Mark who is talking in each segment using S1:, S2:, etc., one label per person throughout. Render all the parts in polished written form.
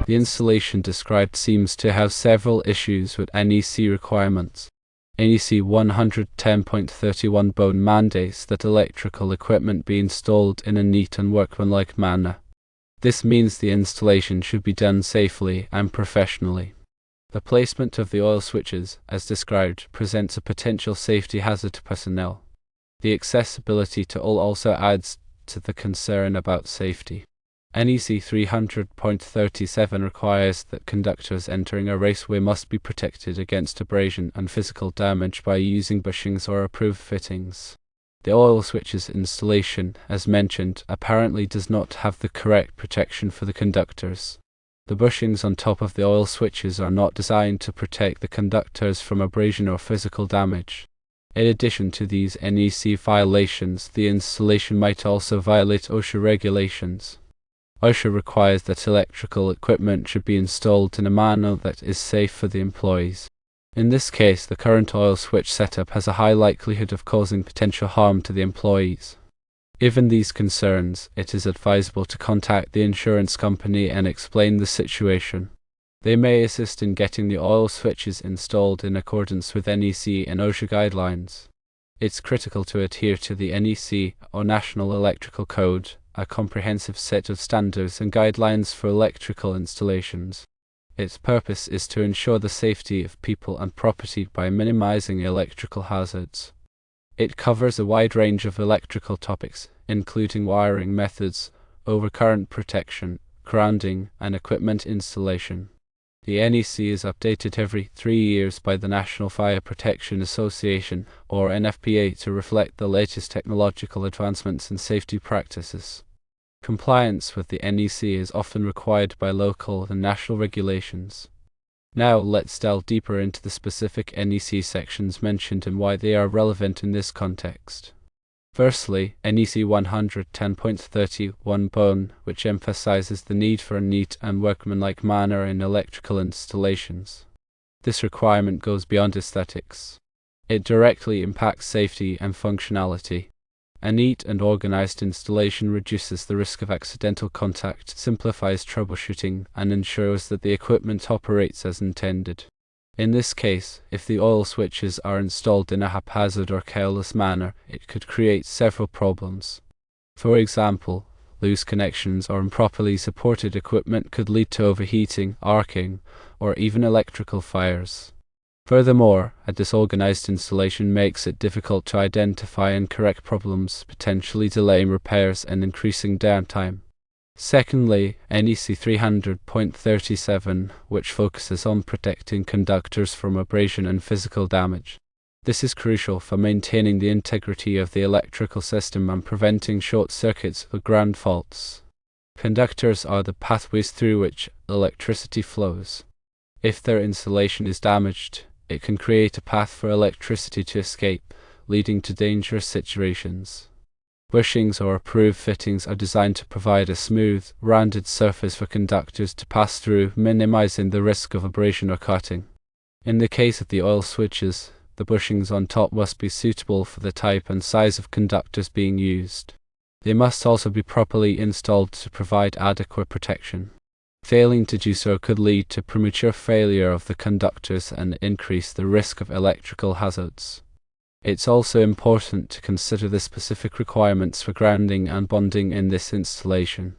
S1: The installation described seems to have several issues with NEC requirements. NEC 110.31 bone mandates that electrical equipment be installed in a neat and workmanlike manner. This means the installation should be done safely and professionally. The placement of the oil switches, as described, presents a potential safety hazard to personnel. The accessibility to all also adds to the concern about safety. NEC 300.37 requires that conductors entering a raceway must be protected against abrasion and physical damage by using bushings or approved fittings. The oil switches installation, as mentioned, apparently does not have the correct protection for the conductors. The bushings on top of the oil switches are not designed to protect the conductors from abrasion or physical damage. In addition to these NEC violations, the installation might also violate OSHA regulations. OSHA requires that electrical equipment should be installed in a manner that is safe for the employees. In this case, the current oil switch setup has a high likelihood of causing potential harm to the employees. Given these concerns, it is advisable to contact the insurance company and explain the situation. They may assist in getting the oil switches installed in accordance with NEC and OSHA guidelines. It's critical to adhere to the NEC, or National Electrical Code, a comprehensive set of standards and guidelines for electrical installations. Its purpose is to ensure the safety of people and property by minimizing electrical hazards. It covers a wide range of electrical topics, including wiring methods, overcurrent protection, grounding, and equipment installation. The NEC is updated every 3 years by the National Fire Protection Association, or NFPA, to reflect the latest technological advancements and safety practices. Compliance with the NEC is often required by local and national regulations. Now let's delve deeper into the specific NEC sections mentioned and why they are relevant in this context. Firstly, NEC 110.31 bone, which emphasizes the need for a neat and workmanlike manner in electrical installations. This requirement goes beyond aesthetics. It directly impacts safety and functionality. A neat and organized installation reduces the risk of accidental contact, simplifies troubleshooting, and ensures that the equipment operates as intended. In this case, if the oil switches are installed in a haphazard or careless manner, it could create several problems. For example, loose connections or improperly supported equipment could lead to overheating, arcing, or even electrical fires. Furthermore, a disorganized installation makes it difficult to identify and correct problems, potentially delaying repairs and increasing downtime. Secondly, NEC 300.37, which focuses on protecting conductors from abrasion and physical damage. This is crucial for maintaining the integrity of the electrical system and preventing short circuits or ground faults. Conductors are the pathways through which electricity flows. If their insulation is damaged, it can create a path for electricity to escape, leading to dangerous situations. Bushings or approved fittings are designed to provide a smooth, rounded surface for conductors to pass through, minimizing the risk of abrasion or cutting. In the case of the oil switches, the bushings on top must be suitable for the type and size of conductors being used. They must also be properly installed to provide adequate protection. Failing to do so could lead to premature failure of the conductors and increase the risk of electrical hazards. It's also important to consider the specific requirements for grounding and bonding in this installation.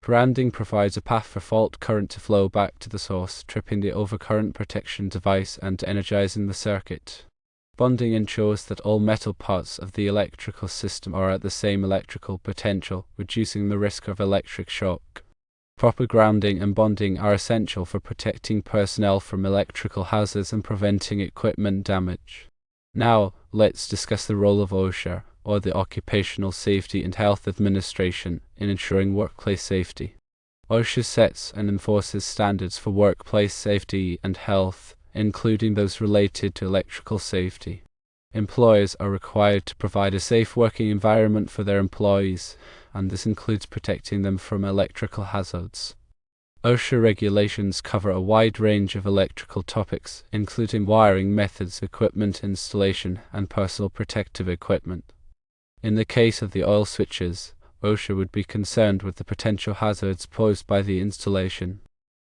S1: Grounding provides a path for fault current to flow back to the source, tripping the overcurrent protection device and energizing the circuit. Bonding ensures that all metal parts of the electrical system are at the same electrical potential, reducing the risk of electric shock. Proper grounding and bonding are essential for protecting personnel from electrical hazards and preventing equipment damage. Now, let's discuss the role of OSHA, or the Occupational Safety and Health Administration, in ensuring workplace safety. OSHA sets and enforces standards for workplace safety and health, including those related to electrical safety. Employers are required to provide a safe working environment for their employees, and this includes protecting them from electrical hazards. OSHA regulations cover a wide range of electrical topics, including wiring methods, equipment installation, and personal protective equipment. In the case of the oil switches, OSHA would be concerned with the potential hazards posed by the installation.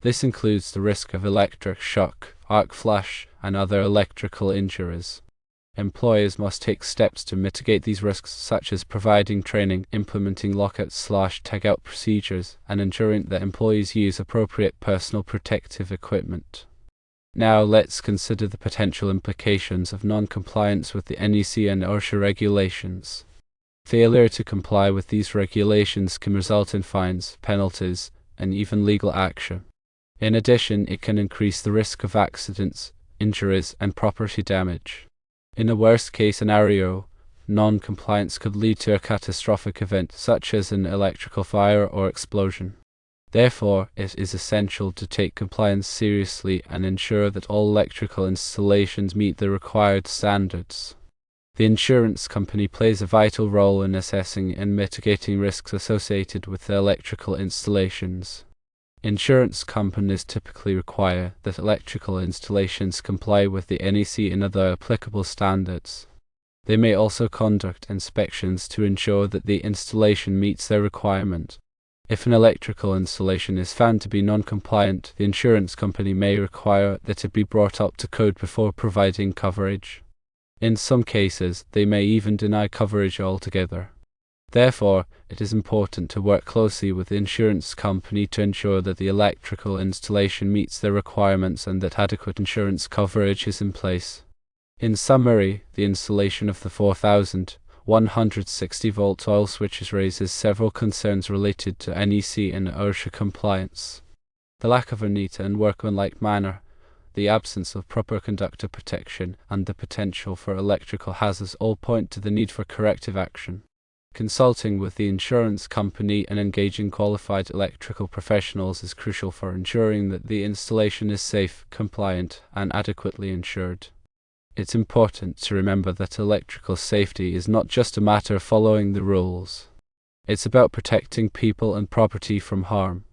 S1: This includes the risk of electric shock, arc flash, and other electrical injuries. Employers must take steps to mitigate these risks, such as providing training, implementing lockout/tagout procedures, and ensuring that employees use appropriate personal protective equipment. Now let's consider the potential implications of non-compliance with the NEC and OSHA regulations. Failure to comply with these regulations can result in fines, penalties, and even legal action. In addition, it can increase the risk of accidents, injuries, and property damage. In a worst-case scenario, non-compliance could lead to a catastrophic event such as an electrical fire or explosion. Therefore, it is essential to take compliance seriously and ensure that all electrical installations meet the required standards. The insurance company plays a vital role in assessing and mitigating risks associated with the electrical installations. Insurance companies typically require that electrical installations comply with the NEC and other applicable standards. They may also conduct inspections to ensure that the installation meets their requirement. If an electrical installation is found to be non-compliant, the insurance company may require that it be brought up to code before providing coverage. In some cases, they may even deny coverage altogether. Therefore, it is important to work closely with the insurance company to ensure that the electrical installation meets their requirements and that adequate insurance coverage is in place. In summary, the installation of the 4,160-volt oil switches raises several concerns related to NEC and OSHA compliance. The lack of a neat and workmanlike manner, the absence of proper conductor protection, and the potential for electrical hazards all point to the need for corrective action. Consulting with the insurance company and engaging qualified electrical professionals is crucial for ensuring that the installation is safe, compliant, and adequately insured. It's important to remember that electrical safety is not just a matter of following the rules. It's about protecting people and property from harm.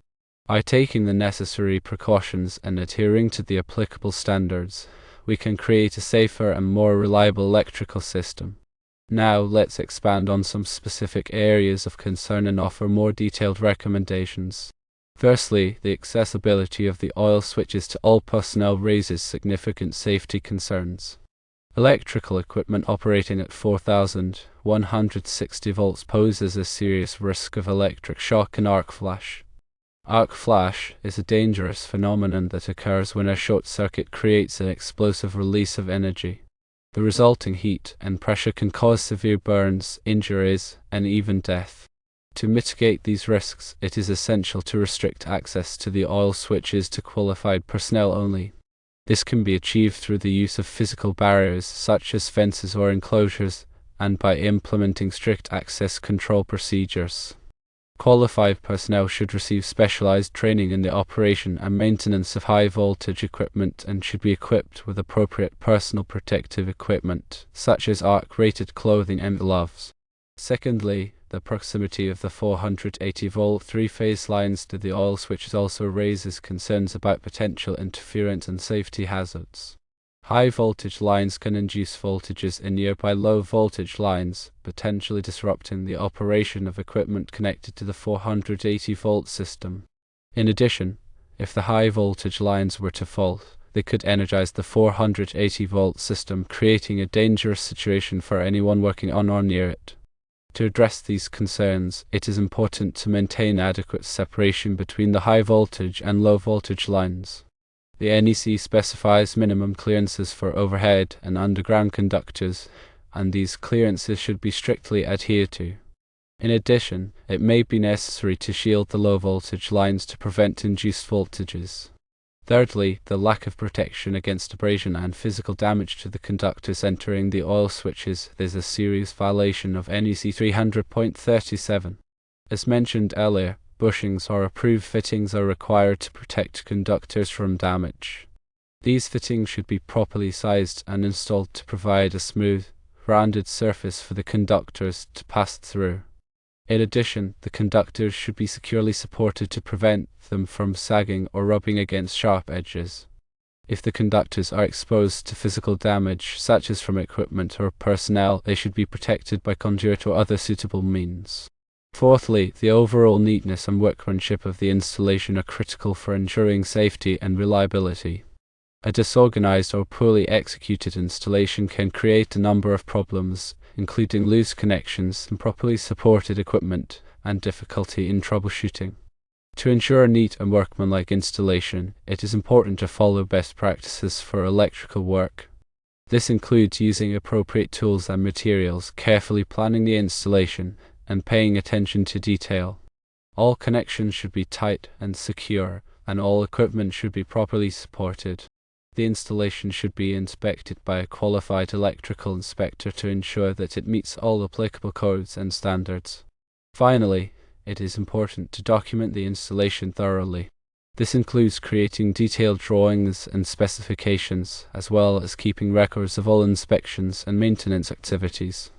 S1: By taking the necessary precautions and adhering to the applicable standards, we can create a safer and more reliable electrical system. Now let's expand on some specific areas of concern and offer more detailed recommendations. Firstly, the accessibility of the oil switches to all personnel raises significant safety concerns. Electrical equipment operating at 4,160 volts poses a serious risk of electric shock and arc flash. Arc flash is a dangerous phenomenon that occurs when a short circuit creates an explosive release of energy. The resulting heat and pressure can cause severe burns, injuries, and even death. To mitigate these risks, it is essential to restrict access to the oil switches to qualified personnel only. This can be achieved through the use of physical barriers such as fences or enclosures, and by implementing strict access control procedures. Qualified personnel should receive specialized training in the operation and maintenance of high-voltage equipment and should be equipped with appropriate personal protective equipment, such as arc-rated clothing and gloves. Secondly, the proximity of the 480-volt three-phase lines to the oil switches also raises concerns about potential interference and safety hazards. High-voltage lines can induce voltages in nearby low-voltage lines, potentially disrupting the operation of equipment connected to the 480-volt system. In addition, if the high-voltage lines were to fault, they could energize the 480-volt system, creating a dangerous situation for anyone working on or near it. To address these concerns, it is important to maintain adequate separation between the high-voltage and low-voltage lines. The NEC specifies minimum clearances for overhead and underground conductors, and these clearances should be strictly adhered to. In addition, it may be necessary to shield the low-voltage lines to prevent induced voltages. Thirdly, the lack of protection against abrasion and physical damage to the conductors entering the oil switches is a serious violation of NEC 300.37. As mentioned earlier, bushings or approved fittings are required to protect conductors from damage. These fittings should be properly sized and installed to provide a smooth, rounded surface for the conductors to pass through. In addition, the conductors should be securely supported to prevent them from sagging or rubbing against sharp edges. If the conductors are exposed to physical damage, such as from equipment or personnel, they should be protected by conduit or other suitable means. Fourthly, the overall neatness and workmanship of the installation are critical for ensuring safety and reliability. A disorganized or poorly executed installation can create a number of problems, including loose connections, improperly supported equipment, and difficulty in troubleshooting. To ensure a neat and workmanlike installation, it is important to follow best practices for electrical work. This includes using appropriate tools and materials, carefully planning the installation, and paying attention to detail. All connections should be tight and secure, and all equipment should be properly supported. The installation should be inspected by a qualified electrical inspector to ensure that it meets all applicable codes and standards. Finally, it is important to document the installation thoroughly. This includes creating detailed drawings and specifications, as well as keeping records of all inspections and maintenance activities.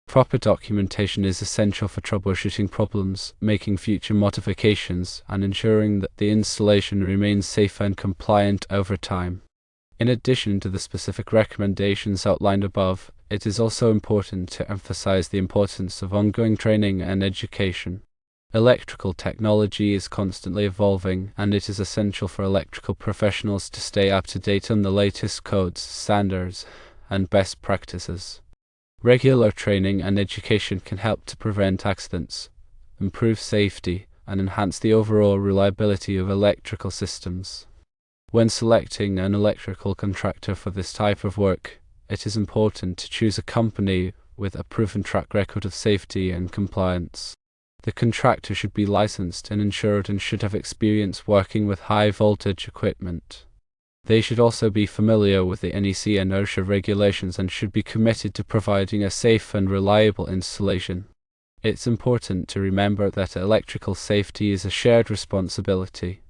S1: Proper documentation is essential for troubleshooting problems, making future modifications, and ensuring that the installation remains safe and compliant over time. In addition to the specific recommendations outlined above, it is also important to emphasize the importance of ongoing training and education. Electrical technology is constantly evolving, and it is essential for electrical professionals to stay up to date on the latest codes, standards, and best practices. Regular training and education can help to prevent accidents, improve safety, and enhance the overall reliability of electrical systems. When selecting an electrical contractor for this type of work, it is important to choose a company with a proven track record of safety and compliance. The contractor should be licensed and insured and should have experience working with high voltage equipment. They should also be familiar with the NEC and OSHA regulations and should be committed to providing a safe and reliable installation. It's important to remember that electrical safety is a shared responsibility.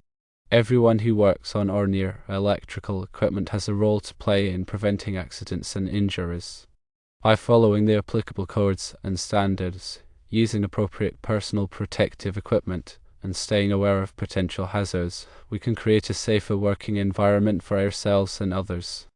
S1: Everyone who works on or near electrical equipment has a role to play in preventing accidents and injuries. By following the applicable codes and standards, using appropriate personal protective equipment, and staying aware of potential hazards, we can create a safer working environment for ourselves and others.